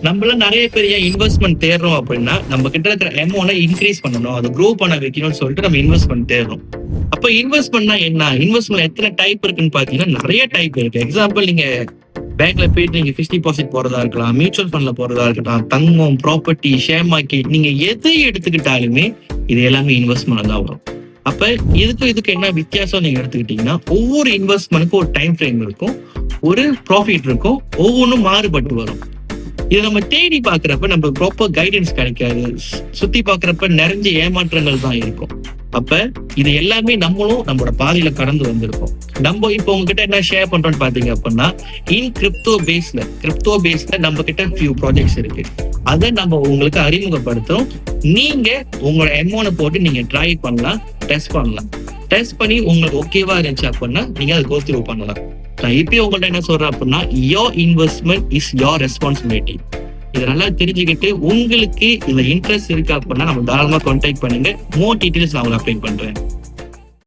நம்மளாம் நிறைய பேர் ஏன் இன்வெஸ்ட்மெண்ட் தேடுறோம் அப்படின்னா, நம்ம கிட்ட இருக்கிற அமௌண்ட இன்க்ரீஸ் பண்ணணும், அதை க்ரோ பண்ண வைக்கணும்னு சொல்லிட்டு நம்ம இன்வெஸ்ட்மெண்ட் தேடுறோம். அப்ப இன்வெஸ்ட்மெண்ட்னா என்ன? இன்வெஸ்ட்மெண்ட் எத்தனை டைப் இருக்குன்னு பாத்தீங்கன்னா நிறைய டைப் இருக்கு. எக்ஸாம்பிள், நீங்க பேங்க்ல போயிட்டு நீங்க ஃபிக்ஸ்ட் டெபாசிட் போறதா இருக்கலாம், மியூச்சுவல் ஃபண்ட்ல போறதா இருக்கலாம், தங்கம், ப்ராப்பர்ட்டி, ஷேர் மார்க்கெட், நீங்க எதை எடுத்துக்கிட்டாலுமே இது எல்லாமே இன்வெஸ்ட்மெண்ட் தான் வரும். அப்ப இதுக்கு என்ன வித்தியாசம் நீங்க எடுத்துக்கிட்டீங்கன்னா, ஒவ்வொரு இன்வெஸ்ட்மெண்ட்டுக்கும் ஒரு டைம் ஃப்ரேம் இருக்கும், ஒரு ப்ராஃபிட் இருக்கும், ஒவ்வொன்றும் மாறுபட்டு வரும். இதை நம்ம தேடி பாக்குறப்ப நம்ம ப்ராப்பர் கைடன்ஸ் கிடைக்காது, சுத்தி பாக்குறப்ப நிறைஞ்ச ஏமாற்றங்கள் தான் இருக்கும். அப்ப இது எல்லாமே நம்மளும் நம்மளோட பாதையில கடந்து வந்திருக்கோம். நம்ம இப்போ உங்ககிட்ட என்ன ஷேர் பண்றோம்னு பாத்தீங்க அப்படின்னா, கிரிப்டோ பேஸ்ல நம்ம கிட்ட ஃபியூ ப்ராஜெக்ட்ஸ் இருக்கு. அதை நம்ம உங்களுக்கு அறிமுகப்படுத்துறோம். நீங்க உங்களோட அமௌண்ட் போட்டு நீங்க ட்ரை பண்ணலாம், டெஸ்ட் பண்ணலாம். டெஸ்ட் பண்ணி உங்களுக்கு ஓகேவா இருந்துச்சு அப்படின்னா நீங்க அதை கோ த்ரூ பண்ணலாம். நான் இப்பயும் உங்கள்ட்ட என்ன சொல்றேன் அப்படின்னா, your investment is your responsibility. இதை நல்லா தெரிஞ்சுக்கிட்டு உங்களுக்கு இதுல இன்ட்ரெஸ்ட் இருக்கு அப்படின்னா நம்ம தாராளமா கான்டாக்ட் பண்ணுங்க. மோர் டீடைல்ஸ் நான் உங்களுக்கு அப்ளை பண்றேன்.